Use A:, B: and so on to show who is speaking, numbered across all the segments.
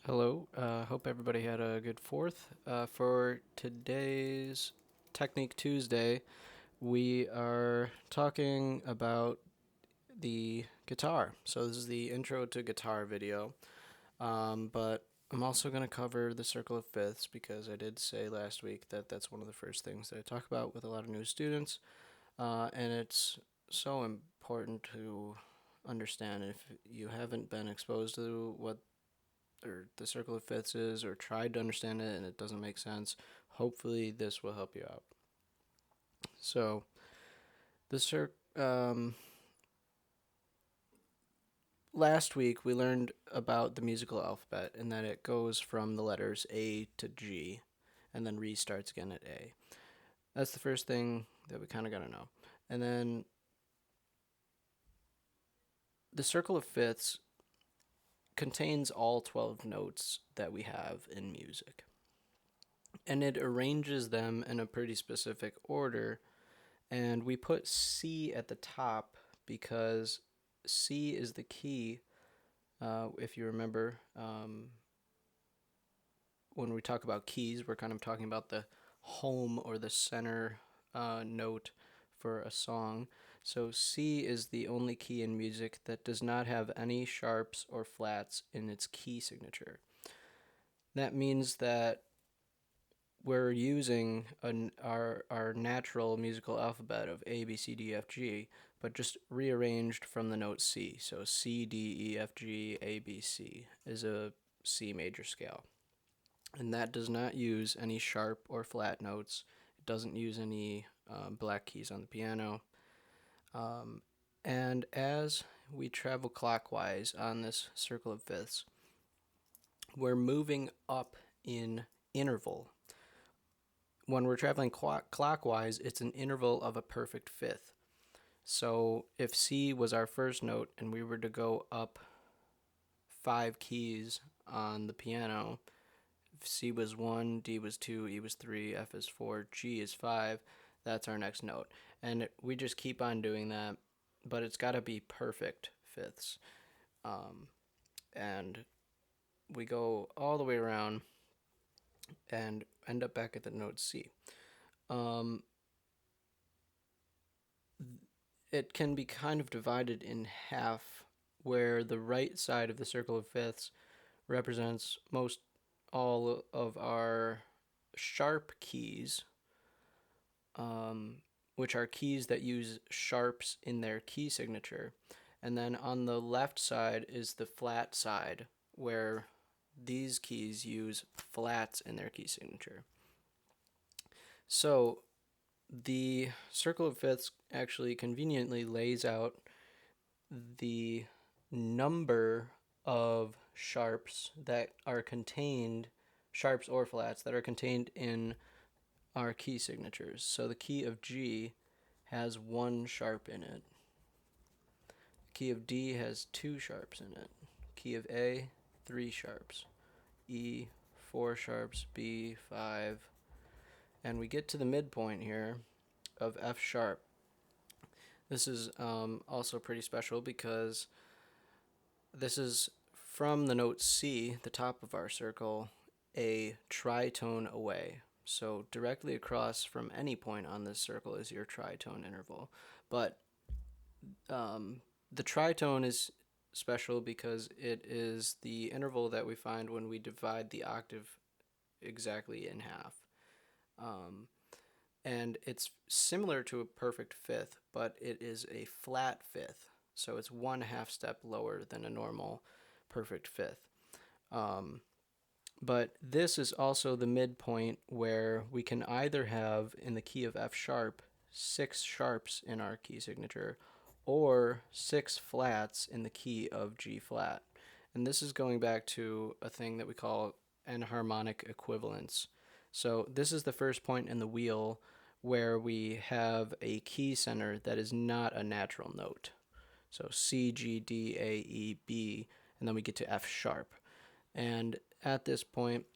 A: Hello. Hope everybody had a good fourth. For today's Technique Tuesday, we are talking about the guitar. So this is the intro to guitar video. But I'm also going to cover the circle of fifths because I did say last week that that's one of the first things that I talk about with a lot of new students. And it's so important to understand if you haven't been exposed to what or the circle of fifths is or tried to understand it and it doesn't make sense, hopefully this will help you out. So the last week we learned about the musical alphabet and that it goes from the letters A to G and then restarts again at A. That's the first thing that we kind of got to know. And then the circle of fifths contains all 12 notes that we have in music. And it arranges them in a pretty specific order. And we put C at the top because C is the key. If you remember, when we talk about keys, we're kind of talking about the home or the center note for a song. So C is the only key in music that does not have any sharps or flats in its key signature. That means that we're using our natural musical alphabet of A, B, C, D, F, G, but just rearranged from the note C. So C, D, E, F, G, A, B, C is a C major scale. And that does not use any sharp or flat notes. It doesn't use any black keys on the piano. And as we travel clockwise on this circle of fifths, we're moving up in interval. When we're traveling clockwise, it's an interval of a perfect fifth. So if C was our first note and we were to go up 5 keys on the piano, if C was 1, D was 2, E was 3, F is 4, G is 5, that's our next note. And we just keep on doing that, but it's got to be perfect fifths. And we go all the way around and end up back at the note C. It can be kind of divided in half, where the right side of the circle of fifths represents most all of our sharp keys, which are keys that use sharps in their key signature. And then on the left side is the flat side, where these keys use flats in their key signature. So the circle of fifths actually conveniently lays out the number of sharps that are contained, sharps or flats, that are contained in our key signatures. So the key of G has 1 sharp in it. The key of D has 2 sharps in it. Key of A, 3 sharps. E, 4 sharps. B, 5. And we get to the midpoint here of F sharp. This is also pretty special because this is from the note C, the top of our circle, a tritone away. So directly across from any point on this circle is your tritone interval. But the tritone is special because it is the interval that we find when we divide the octave exactly in half. And it's similar to a perfect fifth, but it is a flat fifth. So it's 1/2 step lower than a normal perfect fifth. But this is also the midpoint where we can either have, in the key of F sharp, 6 sharps in our key signature, or 6 flats in the key of G flat. And this is going back to a thing that we call enharmonic equivalence. So this is the first point in the wheel where we have a key center that is not a natural note. So C, G, D, A, E, B, and then we get to F sharp. And at this point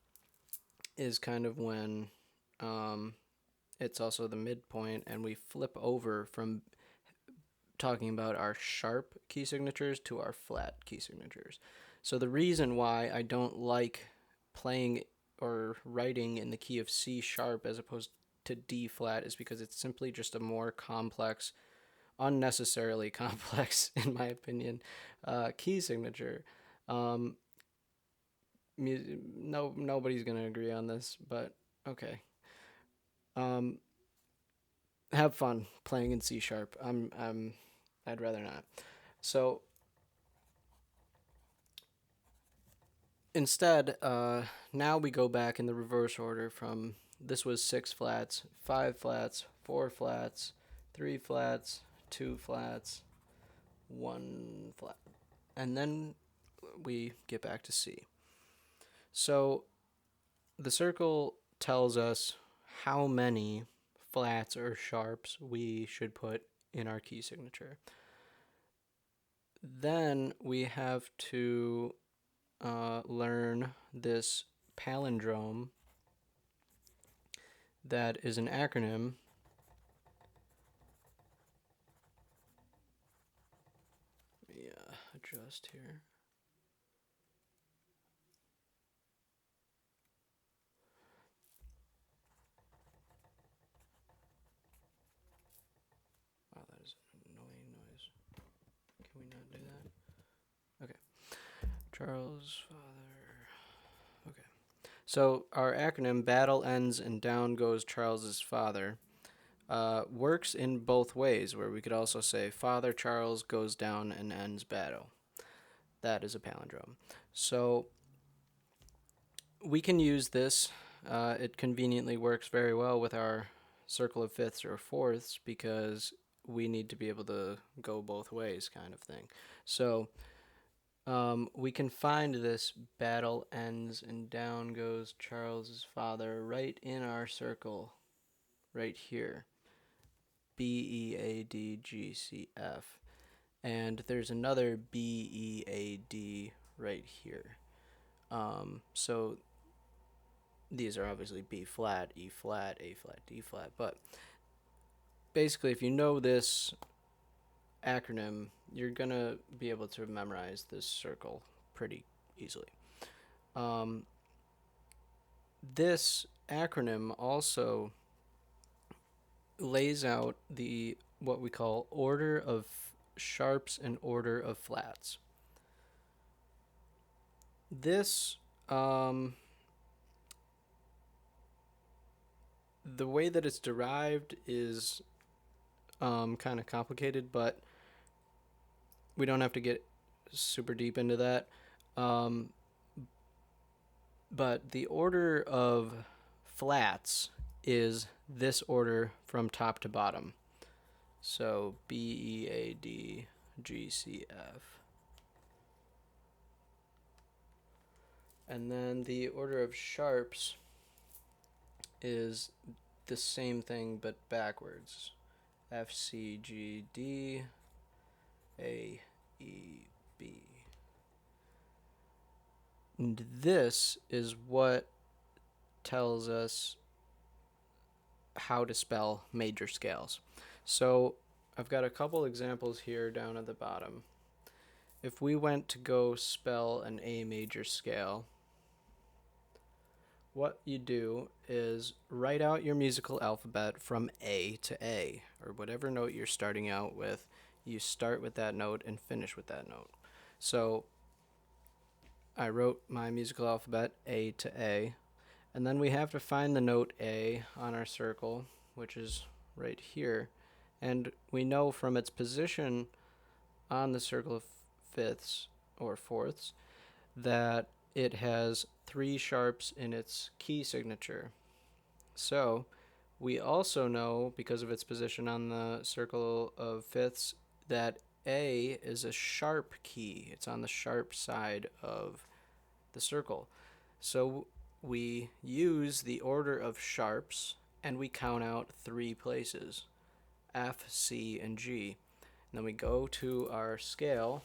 A: is kind of when it's also the midpoint, and we flip over from talking about our sharp key signatures to our flat key signatures. So the reason why I don't like playing or writing in the key of C sharp as opposed to D flat is because it's simply just a more complex, unnecessarily complex, in my opinion, key signature. Um, nobody's gonna agree on this, but okay. Um, have fun playing in C sharp. I'd rather not. So instead, now we go back in the reverse order from this was 6 flats, 5 flats, 4 flats, 3 flats, 2 flats, 1 flat. And then we get back to C. So the circle tells us how many flats or sharps we should put in our key signature. Then we have to learn this palindrome that is an acronym. Let me adjust here. Wow, that is an annoying noise. Can we not do that? Okay. Charles' father. Okay. So our acronym, battle ends and down goes Charles's father, works in both ways, where we could also say Father Charles goes down and ends battle. That is a palindrome. So we can use this. It conveniently works very well with our circle of fifths or fourths because we need to be able to go both ways, kind of thing. So we can find this battle ends and down goes Charles's father right in our circle, right here. B, E, A, D, G, C, F. And there's another B, E, A, D right here. So these are obviously B flat, E flat, A flat, D flat. But basically, if you know this acronym, you're going to be able to memorize this circle pretty easily. This acronym also lays out the what we call order of sharps and order of flats. This the way that it's derived is kind of complicated, but we don't have to get super deep into that. But the order of flats is this order from top to bottom. So B, E, A, D, G, C, F. And then the order of sharps is the same thing but backwards. F, C, G, D, A, E, B. And this is what tells us how to spell major scales. So I've got a couple examples here down at the bottom. If we went to go spell an A major scale, what you do is write out your musical alphabet from A to A, or whatever note you're starting out with. You start with that note and finish with that note. So I wrote my musical alphabet A to A, and then we have to find the note A on our circle, which is right here. And we know from its position on the circle of fifths or fourths that it has 3 sharps in its key signature. So we also know, because of its position on the circle of fifths, that A is a sharp key. It's on the sharp side of the circle. So we use the order of sharps and we count out 3 places, F, C, and G. And then we go to our scale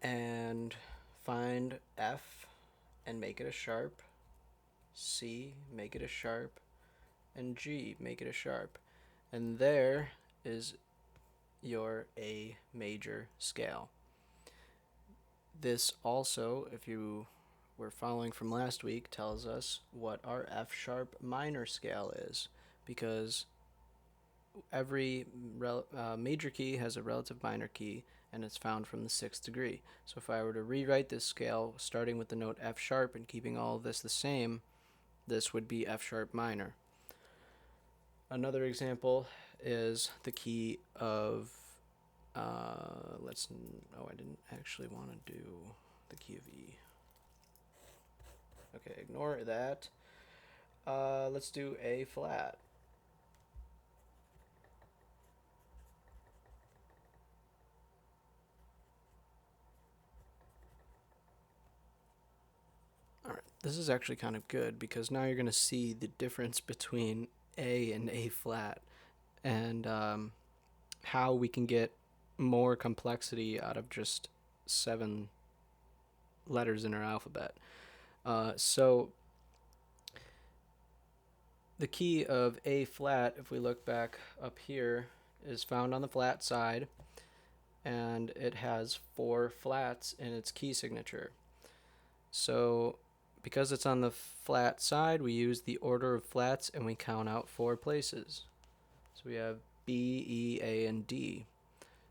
A: and find F and make it a sharp, C, make it a sharp, and G, make it a sharp. And there is your A major scale. This also, if you were following from last week, tells us what our F sharp minor scale is, because every major key has a relative minor key, and it's found from the 6th degree. So if I were to rewrite this scale starting with the note F sharp and keeping all of this the same, this would be F sharp minor. Another example is the key of, I didn't actually want to do the key of E. Okay, ignore that. Let's do A flat. Alright, this is actually kind of good because now you're going to see the difference between A and A flat, and how we can get more complexity out of just 7 letters in our alphabet. So the key of A flat, if we look back up here, is found on the flat side, and it has 4 flats in its key signature. So because it's on the flat side, we use the order of flats and we count out 4 places. So we have B, E, A, and D.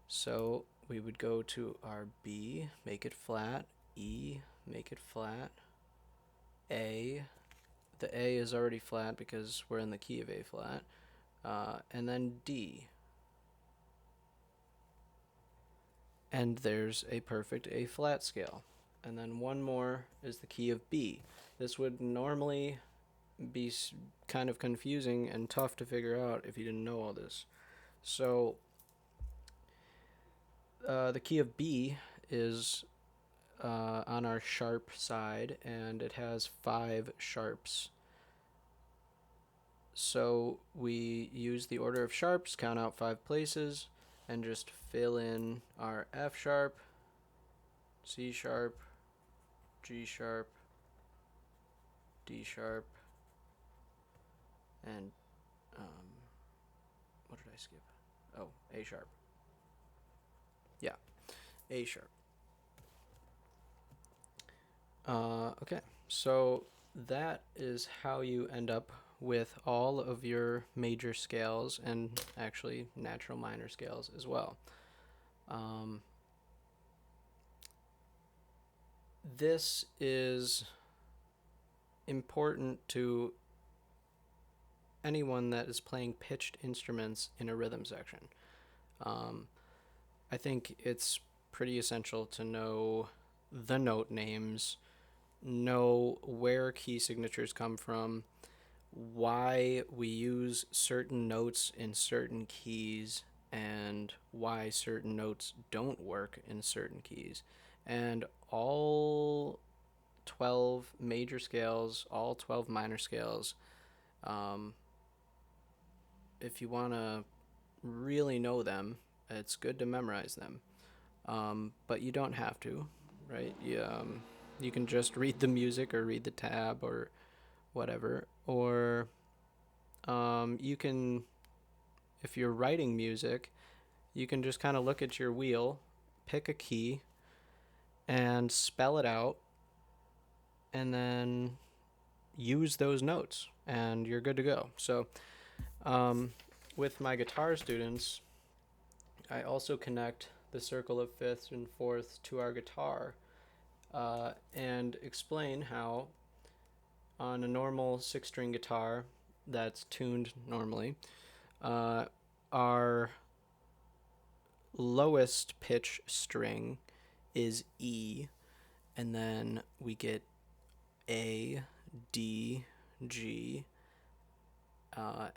A: So we would go to our B, make it flat, E, make it flat, A, the A is already flat because we're in the key of A flat, and then D. And there's a perfect A flat scale. And then one more is the key of B. This would normally be kind of confusing and tough to figure out if you didn't know all this. So the key of B is on our sharp side, and it has 5 sharps. So we use the order of sharps, count out 5 places, and just fill in our F sharp, C sharp, G sharp, D sharp, and what did I skip? Oh, A sharp. Yeah, A sharp. Okay, so that is how you end up with all of your major scales, and actually natural minor scales as well. This is important to anyone that is playing pitched instruments in a rhythm section. I think it's pretty essential to know the note names, know where key signatures come from, why we use certain notes in certain keys, and why certain notes don't work in certain keys. And all 12 major scales, all 12 minor scales, if you want to really know them, it's good to memorize them. But you don't have to, right? You can just read the music or read the tab or whatever. Or you can, if you're writing music, you can just kind of look at your wheel, pick a key, and spell it out, and then use those notes, and you're good to go. So with my guitar students, I also connect the circle of fifths and fourths to our guitar, and explain how on a normal 6-string guitar that's tuned normally, our lowest pitch string is E, and then we get A, D, G,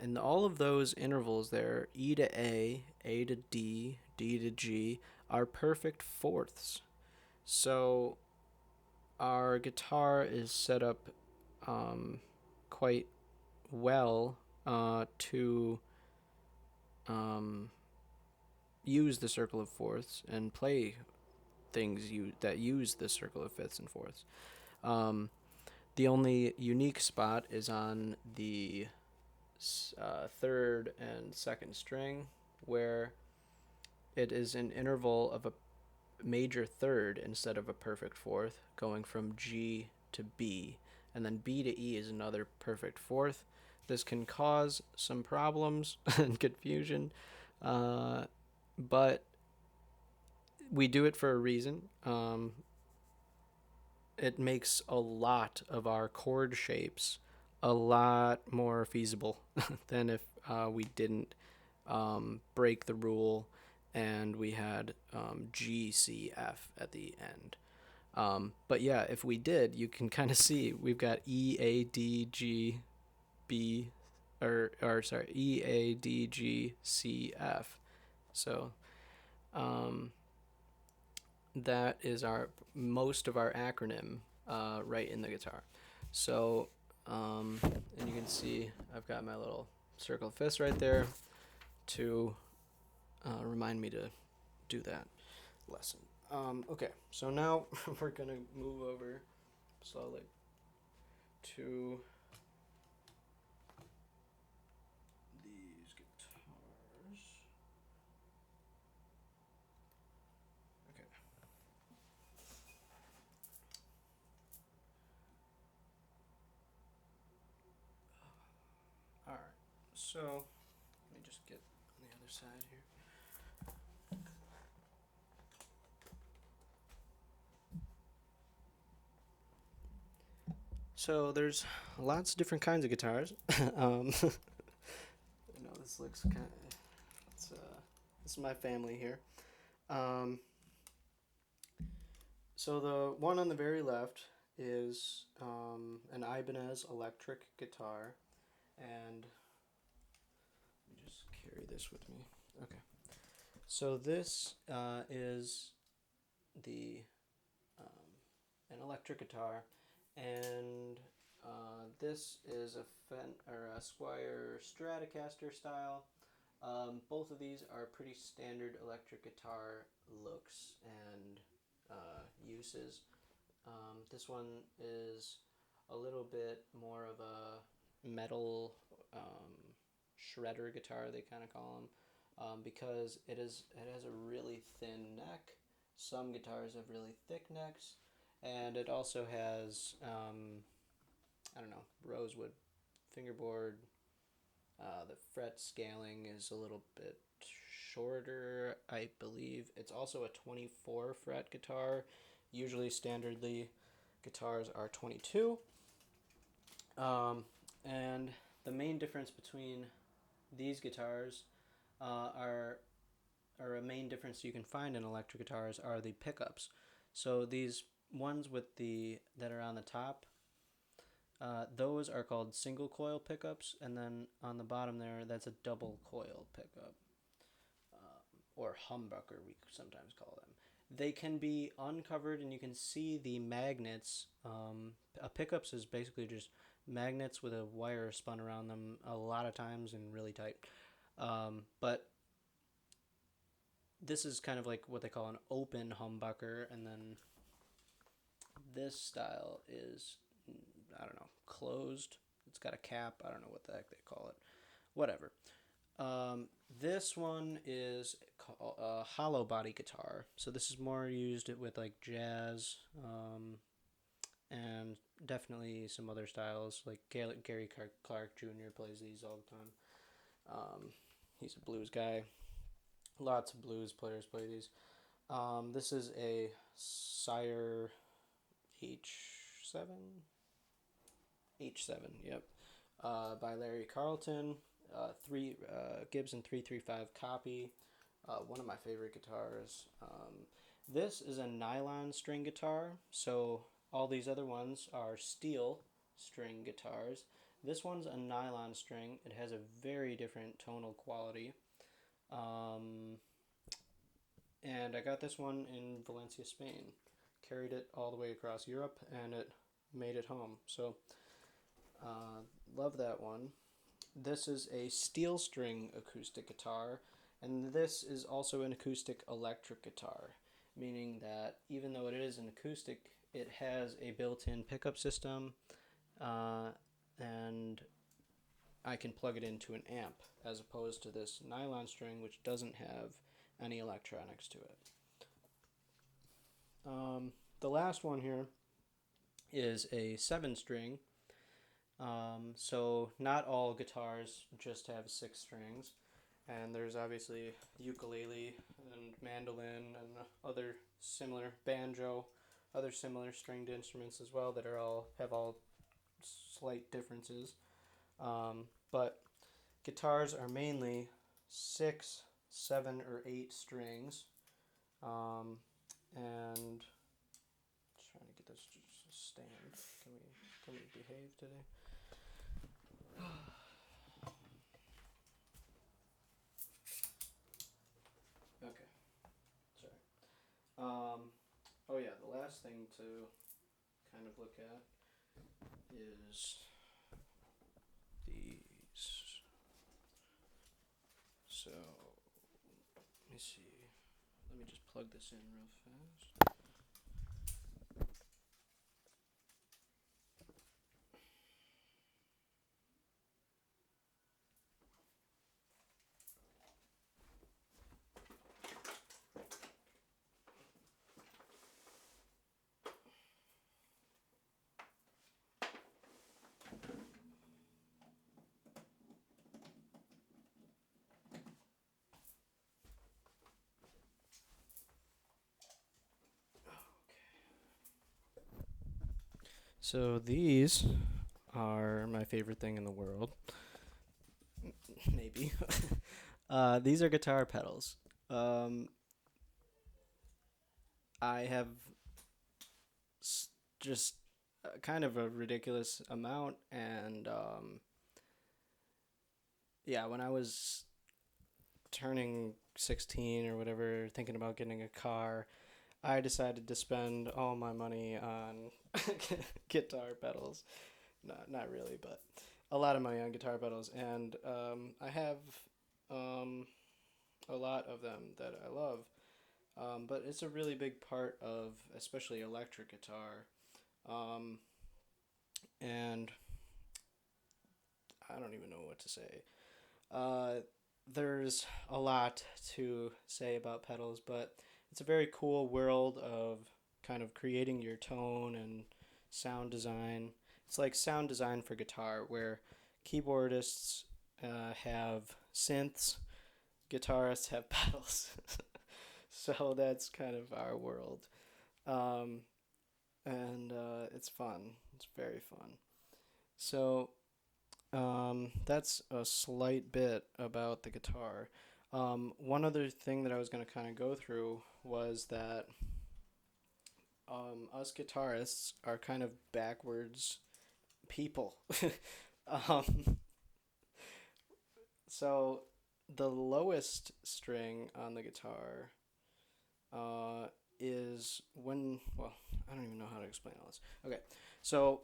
A: and all of those intervals there, E to A to D, D to G, are perfect fourths. So our guitar is set up quite well to use the circle of fourths and play things that use the circle of fifths and fourths. The only unique spot is on the 3rd and 2nd string, where it is an interval of a major third instead of a perfect fourth, going from G to B, and then B to E is another perfect fourth. This can cause some problems and confusion, but we do it for a reason. It makes a lot of our chord shapes a lot more feasible than if we didn't break the rule and we had G, C, F at the end. But yeah, if we did, you can kind of see we've got E, A, D, G, B, or sorry, E, A, D, G, C, F. So that is our most of our acronym right in the guitar. So, and you can see I've got my little circle of fifths right there to remind me to do that lesson. Okay, so now we're gonna move over slowly to these guitars. Okay. All right. So let me just get on the other side here. So there's lots of different kinds of guitars. I know this looks kind of. This is my family here. So the one on the very left is an Ibanez electric guitar, and let me just carry this with me. Okay. So this is the an electric guitar, and this is a Squier Stratocaster style. Both of these are pretty standard electric guitar looks and uses. This one is a little bit more of a metal shredder guitar, they kind of call them, because it has a really thin neck. Some guitars have really thick necks, and it also has I don't know, rosewood fingerboard. The fret scaling is a little bit shorter, I believe. It's also a 24 fret guitar. Usually, standardly, guitars are 22. And the main difference between these guitars or a main difference you can find in electric guitars are the pickups. So these ones with the that are on the top, those are called single coil pickups, and then on the bottom there, that's a double coil pickup, or humbucker we sometimes call them. They can be uncovered, and you can see the magnets. A pickups is basically just magnets with a wire spun around them a lot of times and really tight. But this is kind of like what they call an open humbucker, and then this style is, I don't know, closed. It's got a cap. I don't know what the heck they call it. Whatever. This one is a hollow body guitar. So this is more used with like jazz, and definitely some other styles. Like Gary Clark Jr. plays these all the time. He's a blues guy. Lots of blues players play these. This is a Sire H7? H7, yep. By Larry Carlton. Gibson 335 copy. One of my favorite guitars. This is a nylon string guitar, so all these other ones are steel string guitars. This one's a nylon string. It has a very different tonal quality. And I got this one in Valencia, Spain. Carried it all the way across Europe, and it made it home. So, love that one. This is a steel string acoustic guitar, and this is also an acoustic electric guitar, meaning that even though it is an acoustic, it has a built-in pickup system, and I can plug it into an amp, as opposed to this nylon string, which doesn't have any electronics to it. The last one here is a 7-string. So not all guitars just have 6 strings, and there's obviously ukulele and mandolin and other similar banjo, other similar stringed instruments as well that have all slight differences. But guitars are mainly 6, 7, or 8 strings, and just trying to get this to stand. Can we behave today? Okay, sorry. Oh yeah, the last thing to kind of look at is these. So, let me see. Let me just plug this in real fast. So these are my favorite thing in the world. Maybe. These are guitar pedals. I have just kind of a ridiculous amount, and yeah, when I was turning 16 or whatever, thinking about getting a car, I decided to spend all my money on guitar pedals. Not really, but a lot of money on guitar pedals, and I have a lot of them that I love. But it's a really big part of, especially electric guitar, and I don't even know what to say. Uh, there's a lot to say about pedals, but it's a very cool world of kind of creating your tone and sound design. It's like sound design for guitar, where keyboardists have synths, guitarists have pedals. So that's kind of our world. Um, and it's fun. It's very fun. So that's a slight bit about the guitar. One other thing that I was going to kind of go through was that us guitarists are kind of backwards people. um, so the lowest string on the guitar is when, well, I don't even know how to explain all this. Okay, so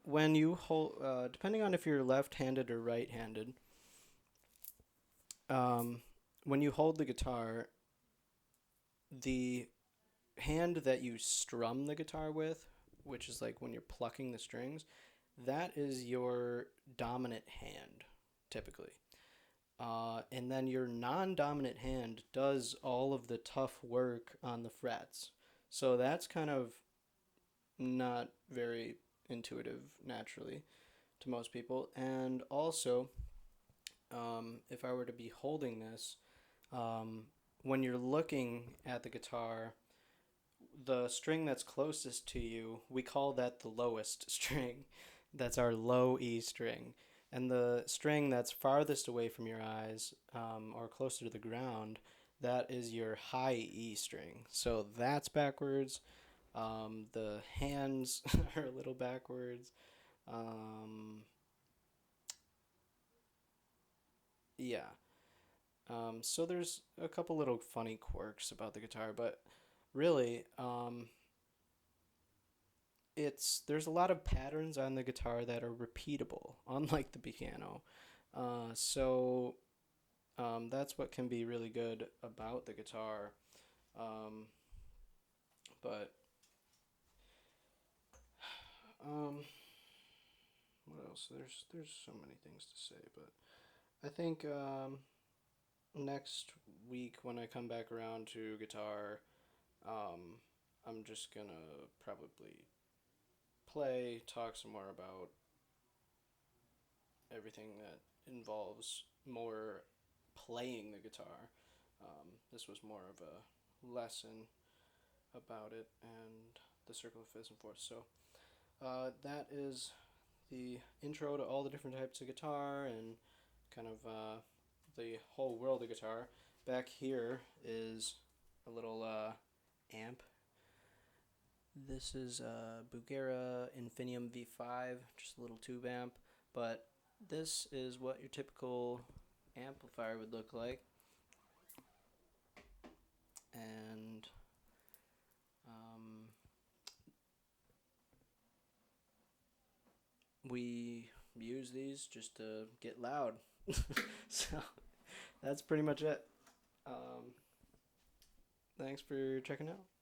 A: when you hold, depending on if you're left-handed or right-handed, when you hold the guitar, the hand that you strum the guitar with, which is like when you're plucking the strings, that is your dominant hand, typically. And then your non-dominant hand does all of the tough work on the frets. So that's kind of not very intuitive naturally to most people. And also, if I were to be holding this, when you're looking at the guitar, the string that's closest to you, we call that the lowest string. That's our low E string. And the string that's farthest away from your eyes, or closer to the ground, that is your high E string. So that's backwards. The hands are a little backwards. Yeah. So there's a couple little funny quirks about the guitar, but really, there's a lot of patterns on the guitar that are repeatable, unlike the piano. So that's what can be really good about the guitar. Um, but what else. There's so many things to say, but I think next week when I come back around to guitar, um, I'm just gonna probably talk some more about everything that involves more playing the guitar. This was more of a lesson about it and the circle of fifths and fourths. So that is the intro to all the different types of guitar and kind of the whole world of guitar. Back here is a little amp. This is a Bugera Infinium V5, just a little tube amp, but this is what your typical amplifier would look like. And we use these just to get loud. So that's pretty much it. Thanks for checking out.